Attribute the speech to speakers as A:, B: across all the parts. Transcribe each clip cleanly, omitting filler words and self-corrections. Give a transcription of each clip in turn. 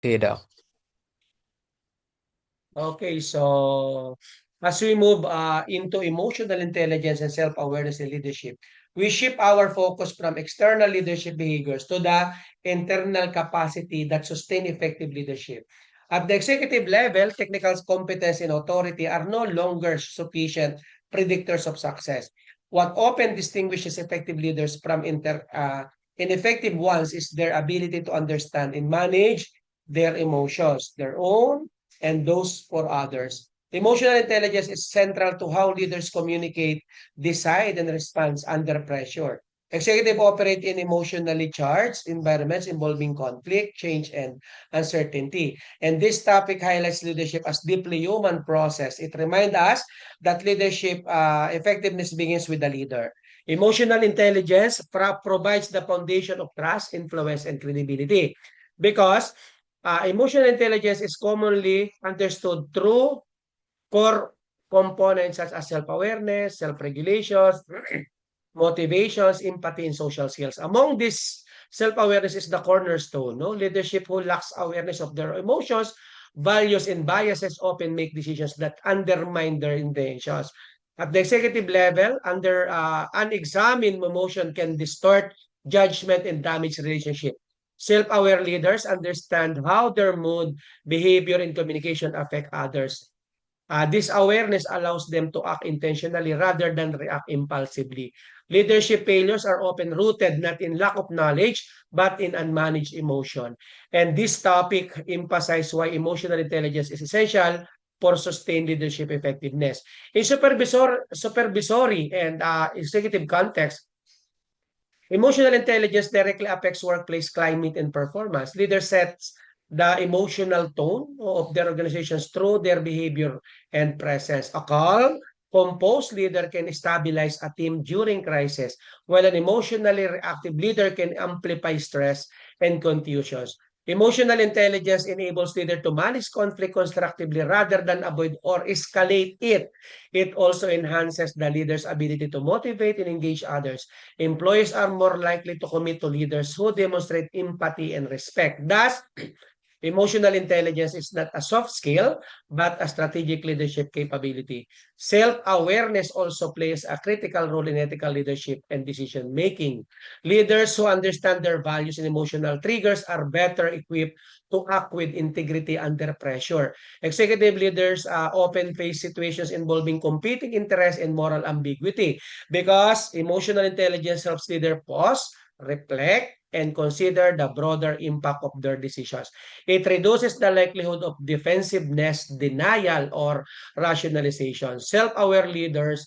A: Okay, Doc.
B: Okay, so as we move into emotional intelligence and self-awareness in leadership, we shift our focus from external leadership behaviors to the internal capacity that sustain effective leadership. At the executive level, technical competence and authority are no longer sufficient predictors of success. What often distinguishes effective leaders from ineffective ones is their ability to understand and manage their emotions, their own and those for others. Emotional intelligence is central to how leaders communicate, decide, and respond under pressure. Executives operate in emotionally charged environments involving conflict, change, and uncertainty. And this topic highlights leadership as deeply human process. It reminds us that leadership effectiveness begins with the leader. Emotional intelligence provides the foundation of trust, influence, and credibility. Because emotional intelligence is commonly understood through core components such as self-awareness, self-regulations, motivations, empathy, and social skills. Among these, self-awareness is the cornerstone. No? Leadership who lacks awareness of their emotions, values, and biases often make decisions that undermine their intentions. At the executive level, under unexamined emotion can distort judgment and damage relationship. Self-aware leaders understand how their mood, behavior, and communication affect others. This awareness allows them to act intentionally rather than react impulsively. Leadership failures are often rooted not in lack of knowledge, but in unmanaged emotion. And this topic emphasizes why emotional intelligence is essential for sustained leadership effectiveness. In supervisory and executive context, emotional intelligence directly affects workplace climate and performance. Leader sets the emotional tone of their organizations through their behavior and presence. A calm, composed leader can stabilize a team during crisis, while an emotionally reactive leader can amplify stress and confusions. Emotional intelligence enables leader to manage conflict constructively rather than avoid or escalate it. It also enhances the leader's ability to motivate and engage others. Employees are more likely to commit to leaders who demonstrate empathy and respect. Thus, emotional intelligence is not a soft skill, but a strategic leadership capability. Self-awareness also plays a critical role in ethical leadership and decision making. Leaders who understand their values and emotional triggers are better equipped to act with integrity under pressure. Executive leaders often face situations involving competing interests and moral ambiguity because emotional intelligence helps leaders pause, reflect, and consider the broader impact of their decisions. It reduces the likelihood of defensiveness, denial, or rationalization. Self-aware leaders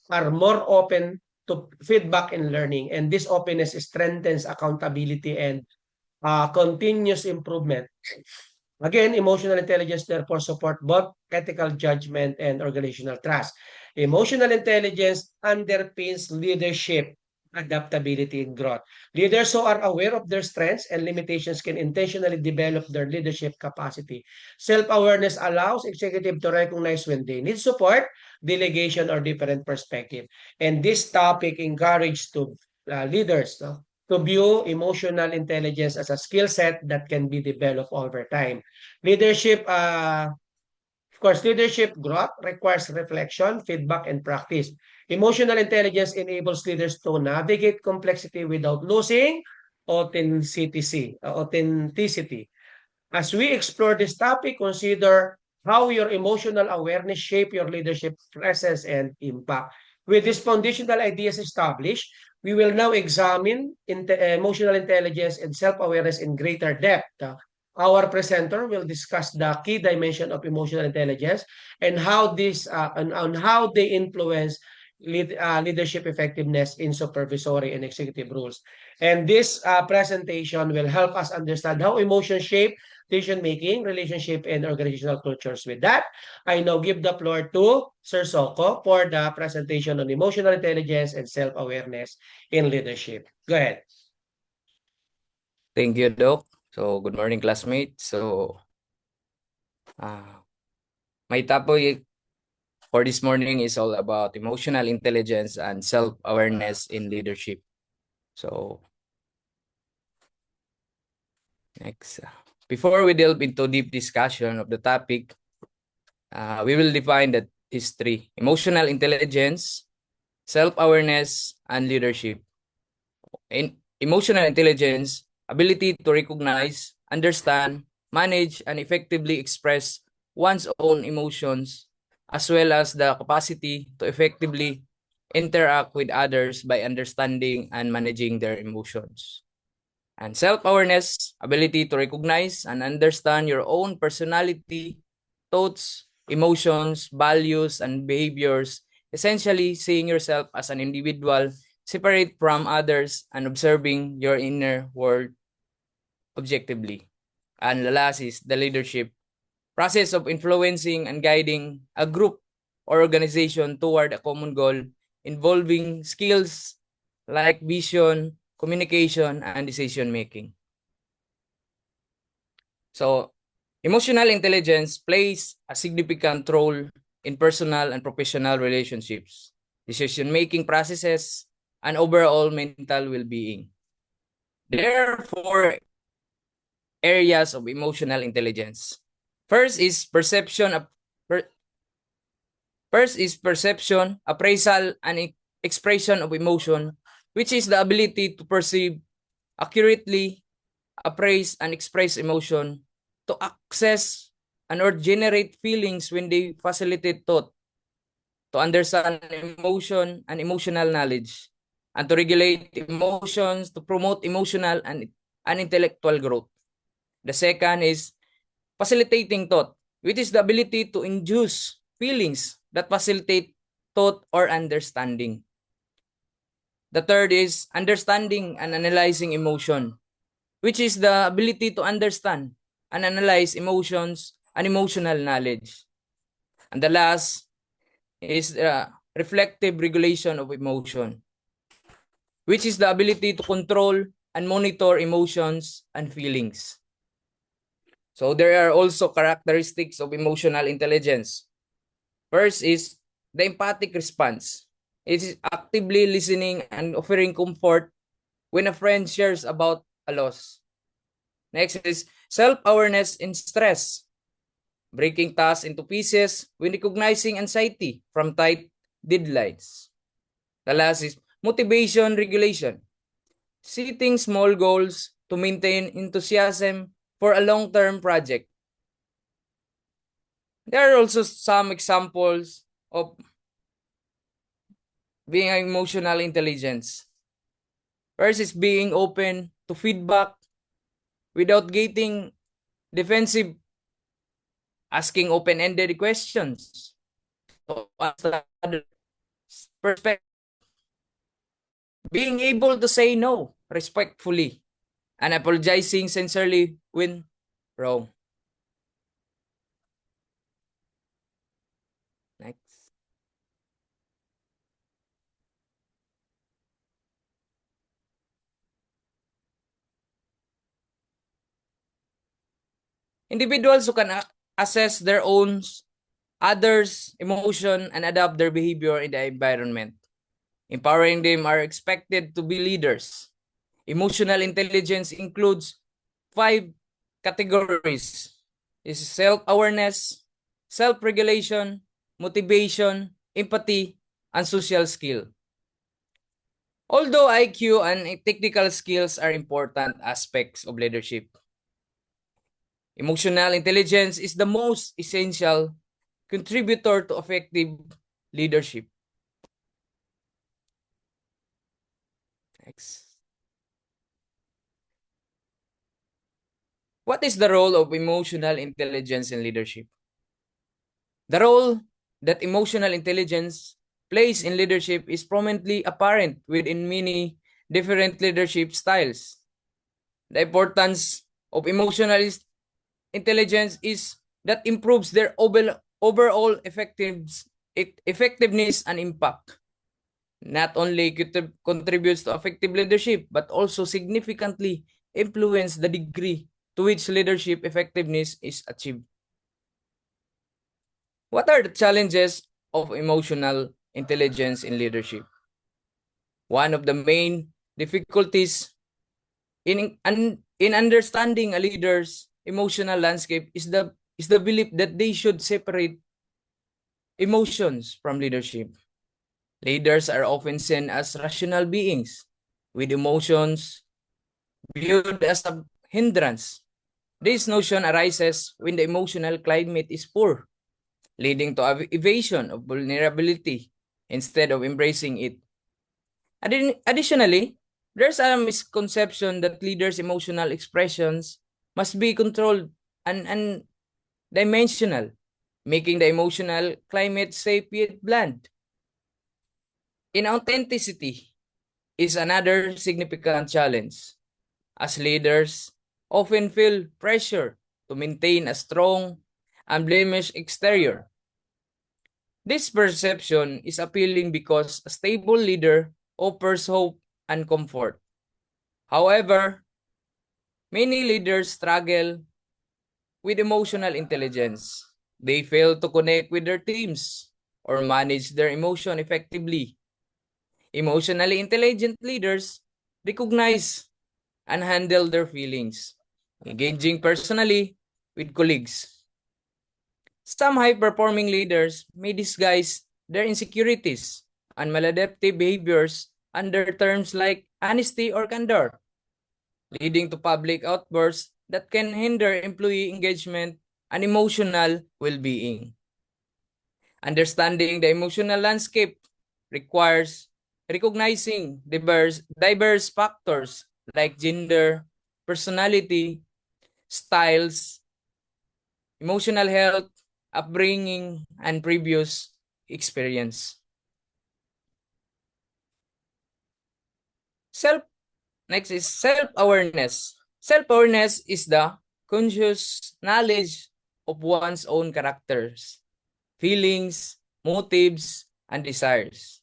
B: are more open to feedback and learning, and this openness strengthens accountability and continuous improvement. Again, emotional intelligence therefore support both ethical judgment and organizational trust. Emotional intelligence underpins leadership, adaptability, and growth. Leaders who are aware of their strengths and limitations can intentionally develop their leadership capacity. Self-awareness allows executives to recognize when they need support, delegation, or different perspective. And this topic encourages to leaders, no, to view emotional intelligence as a skill set that can be developed over time. Leadership, of course, leadership growth requires reflection, feedback, and practice. Emotional intelligence enables leaders to navigate complexity without losing authenticity. As we explore this topic, consider how your emotional awareness shape your leadership presence and impact. With these foundational ideas established, we will now examine emotional intelligence and self-awareness in greater depth. Our presenter will discuss the key dimension of emotional intelligence and how this on how they influence leadership effectiveness in supervisory and executive roles. And this presentation will help us understand how emotions shape decision-making, relationship, and organizational cultures. With that, I now give the floor to Sir Soko for the presentation on emotional intelligence and self-awareness in leadership. Go ahead.
A: Thank you, Doc. So, good morning, classmates. So, uh, my topic for this morning is all about emotional intelligence and self-awareness in leadership. So, next. before we delve into deep discussion of the topic, we will define the history: emotional intelligence, self-awareness, and leadership. In emotional intelligence, ability to recognize, understand, manage, and effectively express one's own emotions, as well as the capacity to effectively interact with others by understanding and managing their emotions. And self-awareness, ability to recognize and understand your own personality, thoughts, emotions, values, and behaviors, essentially seeing yourself as an individual separate from others and observing your inner world objectively. And the last is the leadership, process of influencing and guiding a group or organization toward a common goal involving skills like vision, communication, and decision making. So, emotional intelligence plays a significant role in personal and professional relationships, decision making processes, and overall mental well being. There are four areas of emotional intelligence. First is perception, appraisal, and expression of emotion, which is the ability to perceive accurately, appraise, and express emotion, to access and or generate feelings when they facilitate thought, to understand emotion and emotional knowledge, and to regulate emotions to promote emotional and intellectual growth. The second is facilitating thought, which is the ability to induce feelings that facilitate thought or understanding. The third is understanding and analyzing emotion, which is the ability to understand and analyze emotions and emotional knowledge. And the last is reflective regulation of emotion, which is the ability to control and monitor emotions and feelings. So there are also characteristics of emotional intelligence. First is the empathic response. It is actively listening and offering comfort when a friend shares about a loss. Next is self-awareness in stress, breaking tasks into pieces when recognizing anxiety from tight deadlines. The last is motivation regulation, setting small goals to maintain enthusiasm for a long-term project. There are also some examples of being emotional intelligence. First is being open to feedback without getting defensive, asking open-ended questions to understand perspective, being able to say no respectfully, and apologizing sincerely when wrong. Next. Individuals who can assess their own, others' emotion and adapt their behavior in the environment. Empowering them are expected to be leaders. Emotional intelligence includes 5 categories: is self-awareness, self-regulation, motivation, empathy, and social skill. Although IQ and technical skills are important aspects of leadership, emotional intelligence is the most essential contributor to effective leadership. Next. What is the role of emotional intelligence in leadership? The role that emotional intelligence plays in leadership is prominently apparent within many different leadership styles. The importance of emotional intelligence is that improves their overall effectiveness and impact. Not only contributes to effective leadership, but also significantly influence the degree to which leadership effectiveness is achieved. What are the challenges of emotional intelligence in leadership? One of the main difficulties in understanding a leader's emotional landscape is the belief that they should separate emotions from leadership. Leaders are often seen as rational beings with emotions viewed as a hindrance. This notion arises when the emotional climate is poor, leading to evasion of vulnerability instead of embracing it. Additionally, there's a misconception that leaders' emotional expressions must be controlled and dimensional, making the emotional climate safe yet bland. Inauthenticity is another significant challenge, as leaders often feel pressure to maintain a strong, unblemished exterior. This perception is appealing because a stable leader offers hope and comfort. However, many leaders struggle with emotional intelligence. They fail to connect with their teams or manage their emotion effectively. Emotionally intelligent leaders recognize and handle their feelings, engaging personally with colleagues. Some high-performing leaders may disguise their insecurities and maladaptive behaviors under terms like honesty or candor, leading to public outbursts that can hinder employee engagement and emotional well-being. Understanding the emotional landscape requires recognizing diverse factors like gender, personality, styles, emotional health, upbringing, and previous experience. Self Next is self-awareness. Self-awareness is the conscious knowledge of one's own characters, feelings, motives, and desires.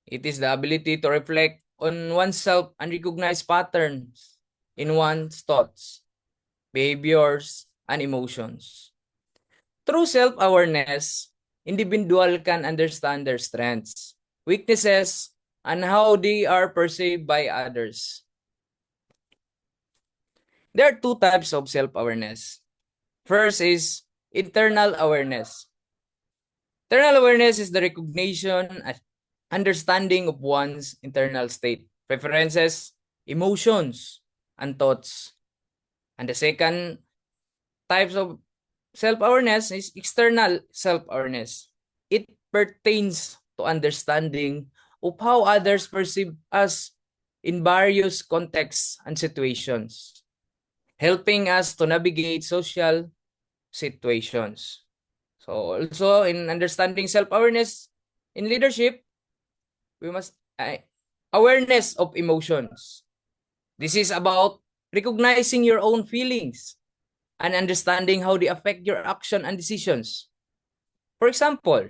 A: It is the ability to reflect on oneself and recognize patterns in one's thoughts, behaviors, and emotions. Through self-awareness, individual can understand their strengths, weaknesses, and how they are perceived by others. There are two types of self-awareness. First is internal awareness. Internal awareness is the recognition and understanding of one's internal state, preferences, emotions, and thoughts. And the second types of self-awareness is external self-awareness. It pertains to understanding of how others perceive us in various contexts and situations, helping us to navigate social situations. So also in understanding self-awareness in leadership, we must awareness of emotions. This is about recognizing your own feelings and understanding how they affect your action and decisions. For example,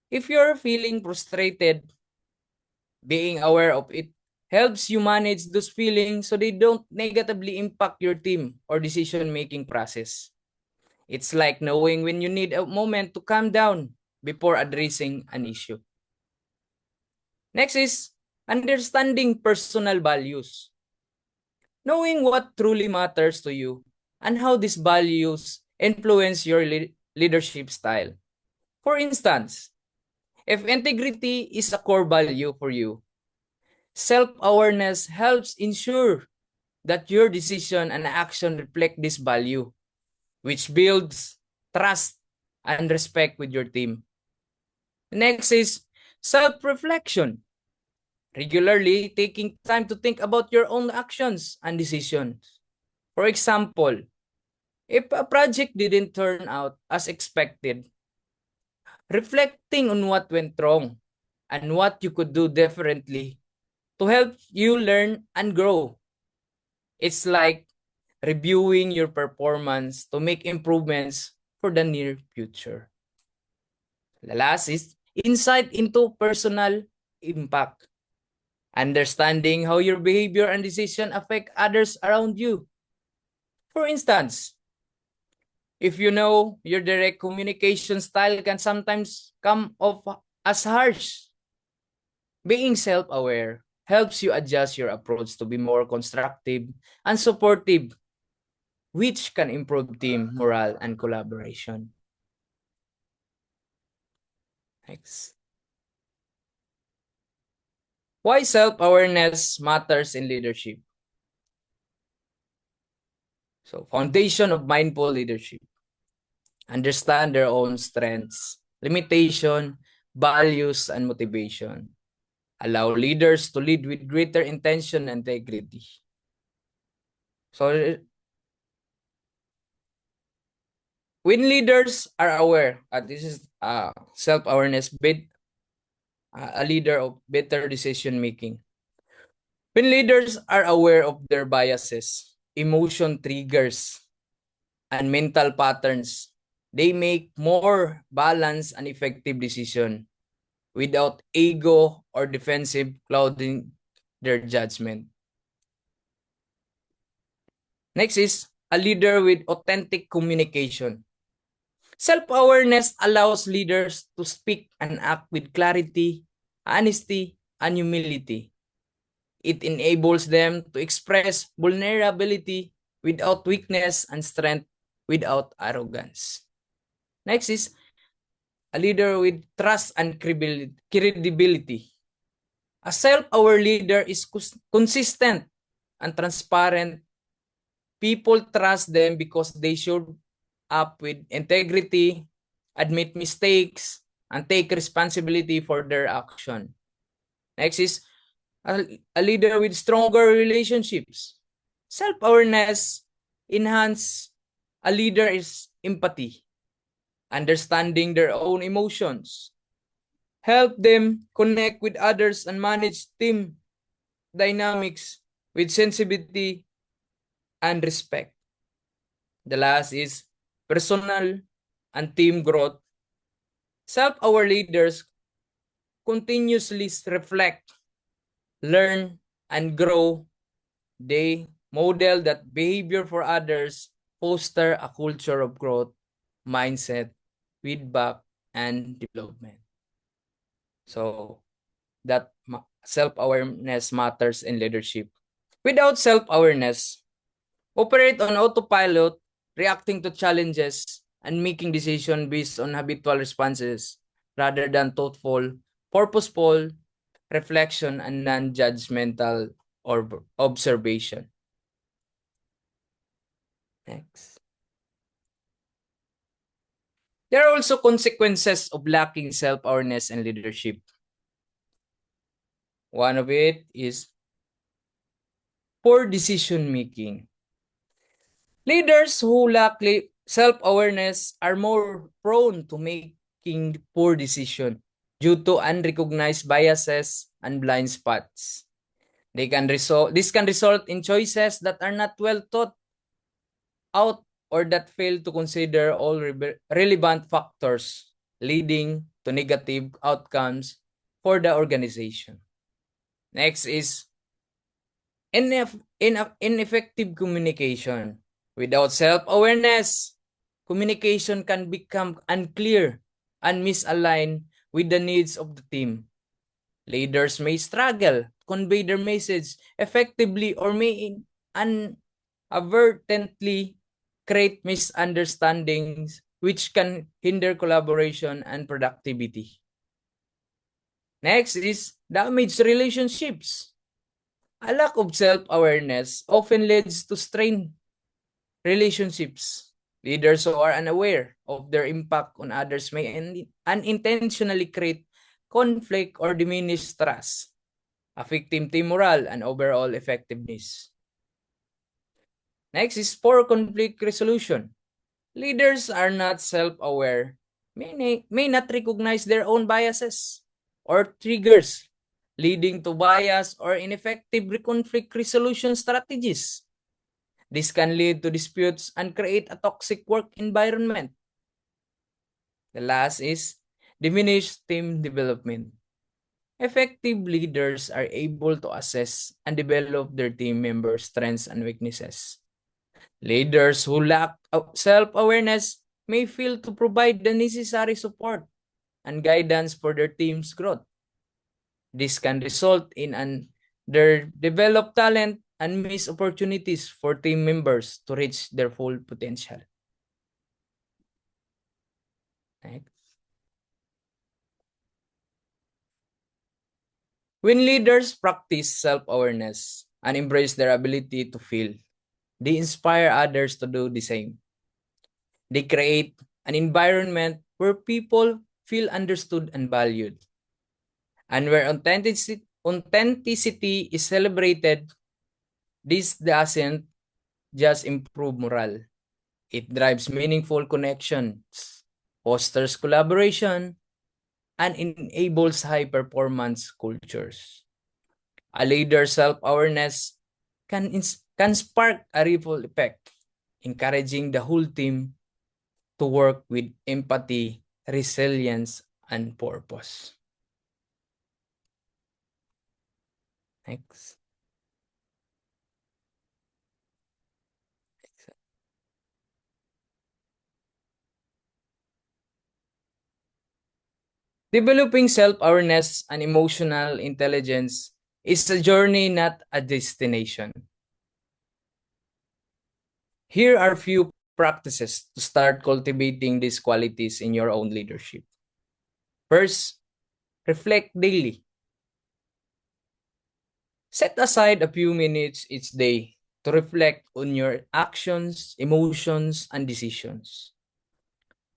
A: if you're feeling frustrated, being aware of it helps you manage those feelings so they don't negatively impact your team or decision-making process. It's like knowing when you need a moment to calm down before addressing an issue. Next is understanding personal values. Knowing what truly matters to you and how these values influence your leadership style. For instance, if integrity is a core value for you, self-awareness helps ensure that your decision and action reflect this value, which builds trust and respect with your team. Next is self-reflection. Regularly taking time to think about your own actions and decisions. For example, if a project didn't turn out as expected, reflecting on what went wrong and what you could do differently to help you learn and grow. It's like reviewing your performance to make improvements for the near future. The last is insight into personal impact. Understanding how your behavior and decision affect others around you. For instance, if you know your direct communication style can sometimes come off as harsh, being self-aware helps you adjust your approach to be more constructive and supportive which can improve team morale and collaboration. Next. Why self-awareness matters in leadership? So, foundation of mindful leadership. Understand their own strengths, limitation, values, and motivation. Allow leaders to lead with greater intention and integrity. So, when leaders are aware, this is self-awareness, a leader of better decision making. When leaders are aware of their biases, emotion triggers, and mental patterns, they make more balanced and effective decisions without ego or defensive clouding their judgment. Next is a leader with authentic communication. Self-awareness allows leaders to speak and act with clarity, honesty, and humility. It enables them to express vulnerability without weakness and strength without arrogance. Next is a leader with trust and credibility. A self-aware leader is consistent and transparent. People trust them because they show up with integrity, admit mistakes, and take responsibility for their action. Next is a leader with stronger relationships. Self-awareness enhance a leader is empathy, understanding their own emotions, help them connect with others and manage team dynamics with sensitivity and respect. The last is personal and team growth. Self-aware leaders continuously reflect, learn, and grow. They model that behavior for others, foster a culture of growth, mindset, feedback, and development. So that self-awareness matters in leadership. Without self-awareness, operate on autopilot, reacting to challenges, and making decisions based on habitual responses rather than thoughtful, purposeful reflection and non-judgmental or observation. Next. There are also consequences of lacking self-awareness and leadership. One of it is poor decision making. Leaders who lack self-awareness are more prone to making poor decisions due to unrecognized biases and blind spots. This can result in choices that are not well thought out or that fail to consider all relevant factors, leading to negative outcomes for the organization. Next is ineffective communication. Without self-awareness, communication can become unclear and misaligned with the needs of the team. Leaders may struggle to convey their message effectively or may inadvertently create misunderstandings which can hinder collaboration and productivity. Next is damaged relationships. A lack of self-awareness often leads to strained relationships. Leaders who are unaware of their impact on others may unintentionally create conflict or diminish trust, affecting team morale and overall effectiveness. Next is poor conflict resolution. Leaders are not self-aware, may not recognize their own biases or triggers, leading to bias or ineffective conflict resolution strategies. This can lead to disputes and create a toxic work environment. The last is diminished team development. Effective leaders are able to assess and develop their team members' strengths and weaknesses. Leaders who lack self-awareness may fail to provide the necessary support and guidance for their team's growth. This can result in their developed talent and miss opportunities for team members to reach their full potential. Next. When leaders practice self-awareness and embrace their ability to feel, they inspire others to do the same. They create an environment where people feel understood and valued. And where authenticity is celebrated, this doesn't just improve morale. It drives meaningful connections, fosters collaboration, and enables high-performance cultures. A leader's self-awareness can spark a ripple effect, encouraging the whole team to work with empathy, resilience, and purpose. Next. Developing self-awareness and emotional intelligence is a journey, not a destination. Here are few practices to start cultivating these qualities in your own leadership. First, reflect daily. Set aside a few minutes each day to reflect on your actions, emotions, and decisions.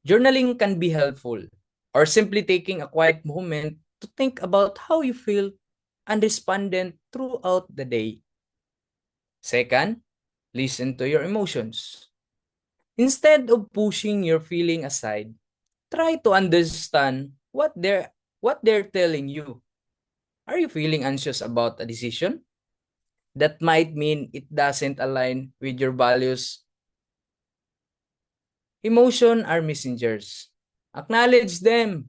A: Journaling can be helpful, or simply taking a quiet moment to think about how you feel and responded throughout the day. Second, listen to your emotions. Instead of pushing your feeling aside, try to understand what they're telling you. Are you feeling anxious about a decision? That might mean it doesn't align with your values. Emotion are messengers. Acknowledge them,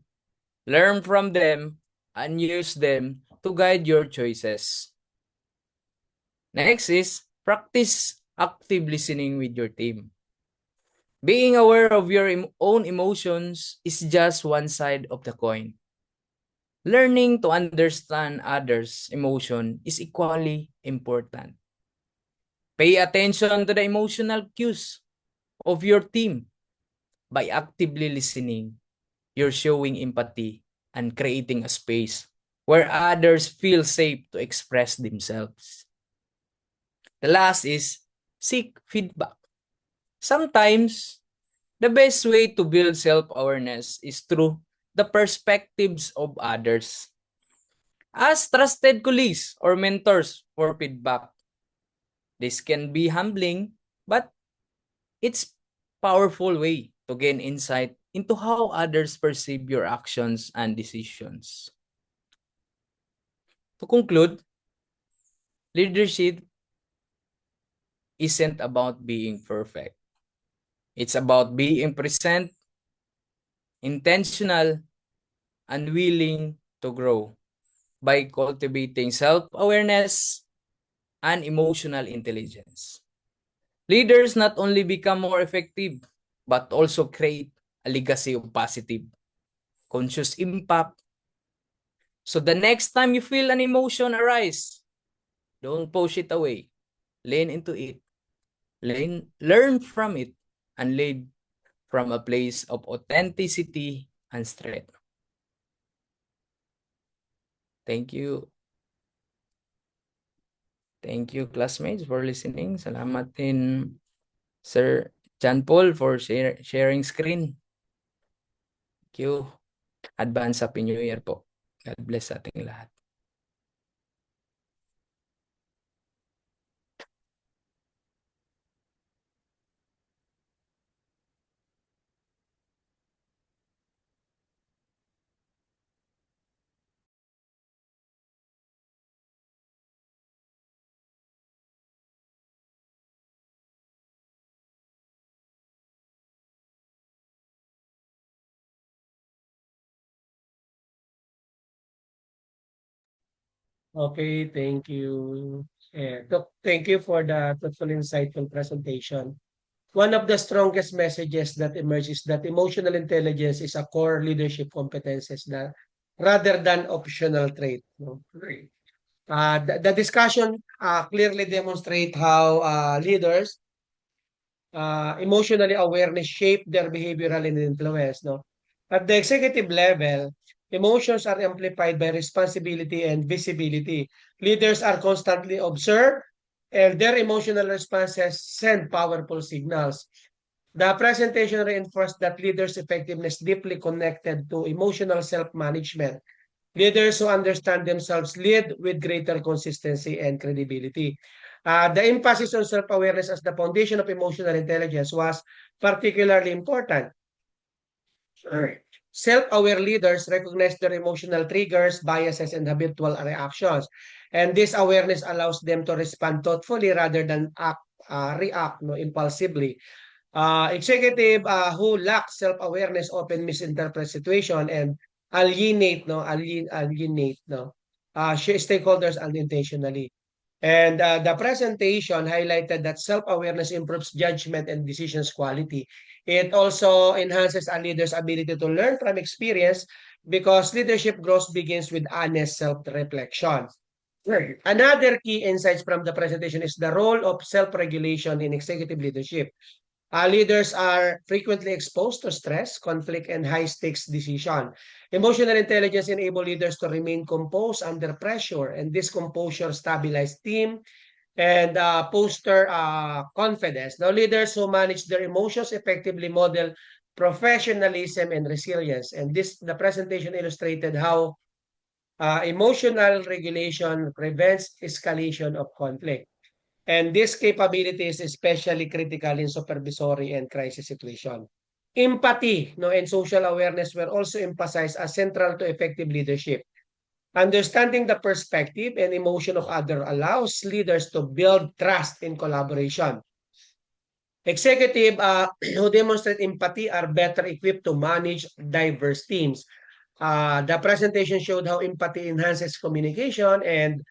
A: learn from them, and use them to guide your choices. Next is practice active listening with your team. Being aware of your own emotions is just one side of the coin. Learning to understand others' emotion is equally important. Pay attention to the emotional cues of your team. By actively listening, you're showing empathy and creating a space where others feel safe to express themselves. The last is seek feedback. Sometimes, the best way to build self-awareness is through the perspectives of others. Ask trusted colleagues or mentors for feedback. This can be humbling, but it's powerful way to gain insight into how others perceive your actions and decisions. To conclude, leadership isn't about being perfect. It's about being present, intentional, and willing to grow by cultivating self-awareness and emotional intelligence. Leaders not only become more effective, but also create a legacy of positive, conscious impact. So the next time you feel an emotion arise, don't push it away. Lean into it. Learn from it and lead from a place of authenticity and strength. Thank you. Thank you, classmates, for listening. Salamat din, Sir John Paul, for sharing screen. Thank you. Advance Happy New Year po. God bless sa ating lahat.
B: Okay, thank you. Thank you for the thoughtful, insightful presentation. One of the strongest messages that emerges that emotional intelligence is a core leadership competences that rather than optional trait. No? Right. The discussion clearly demonstrate how leaders emotionally awareness shape their behavioral and influence. No, at the executive level, emotions are amplified by responsibility and visibility. Leaders are constantly observed, and their emotional responses send powerful signals. The presentation reinforced that leaders' effectiveness deeply connected to emotional self-management. Leaders who understand themselves lead with greater consistency and credibility. The emphasis on self-awareness as the foundation of emotional intelligence was particularly important. Self-aware leaders recognize their emotional triggers, biases, and habitual reactions. And this awareness allows them to respond thoughtfully rather than react impulsively. Executive who lack self-awareness often misinterpret situation and alienate stakeholders unintentionally. And the presentation highlighted that self-awareness improves judgment and decisions quality. It also enhances a leader's ability to learn from experience because leadership growth begins with honest self-reflection. Right. Another key insights from the presentation is the role of self-regulation in executive leadership. Leaders are frequently exposed to stress, conflict, and high-stakes decision. Emotional intelligence enables leaders to remain composed under pressure, and this composure stabilizes team and foster confidence. Now, leaders who manage their emotions effectively model professionalism and resilience. And the presentation illustrated how emotional regulation prevents escalation of conflict. And this capability is especially critical in supervisory and crisis situation. Empathy and social awareness were also emphasized as central to effective leadership. Understanding the perspective and emotion of others allows leaders to build trust and collaboration. Executive who demonstrate empathy are better equipped to manage diverse teams. The presentation showed how empathy enhances communication and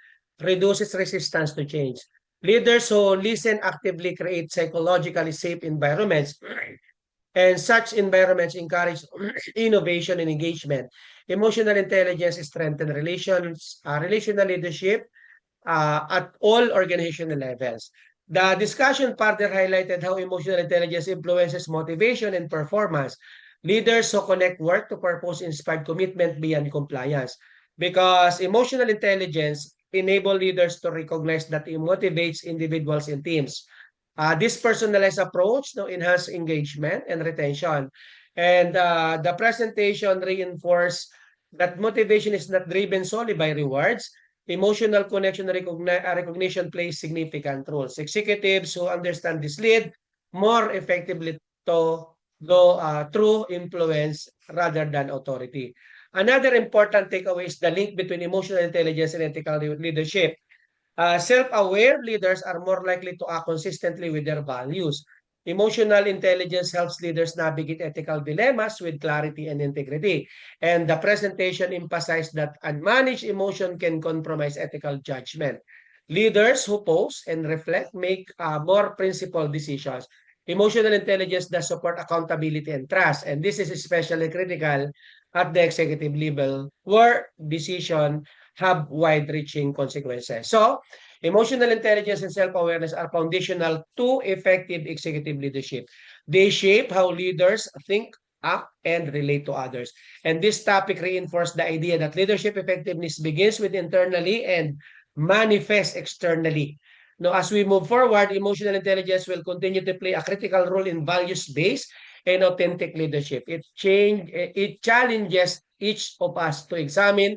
B: reduces resistance to change. Leaders who listen actively create psychologically safe environments, and such environments encourage innovation and engagement. Emotional intelligence strengthens relational leadership at all organizational levels. The discussion further highlighted how emotional intelligence influences motivation and performance. Leaders who connect work to purpose inspire commitment beyond compliance. Because emotional intelligence enable leaders to recognize that it motivates individuals and teams. This personalized approach enhance engagement and retention. And the presentation reinforced that motivation is not driven solely by rewards. Emotional connection recognition plays significant roles. Executives who understand this lead more effectively to go through influence rather than authority. Another important takeaway is the link between emotional intelligence and ethical leadership. Self-aware leaders are more likely to act consistently with their values. Emotional intelligence helps leaders navigate ethical dilemmas with clarity and integrity. And the presentation emphasized that unmanaged emotion can compromise ethical judgment. Leaders who pause and reflect make more principled decisions. Emotional intelligence does support accountability and trust, and this is especially critical at the executive level where decisions have wide-reaching consequences. So, emotional intelligence and self-awareness are foundational to effective executive leadership. They shape how leaders think, act, and relate to others. And this topic reinforced the idea that leadership effectiveness begins with internally and manifests externally. Now, as we move forward, emotional intelligence will continue to play a critical role in values-based and authentic leadership. It challenges each of us to examine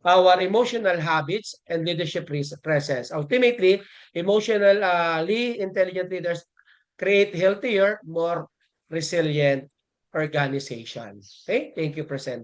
B: our emotional habits and leadership presence. Ultimately, emotionally intelligent leaders create healthier, more resilient organizations. Okay, thank you, Presenter.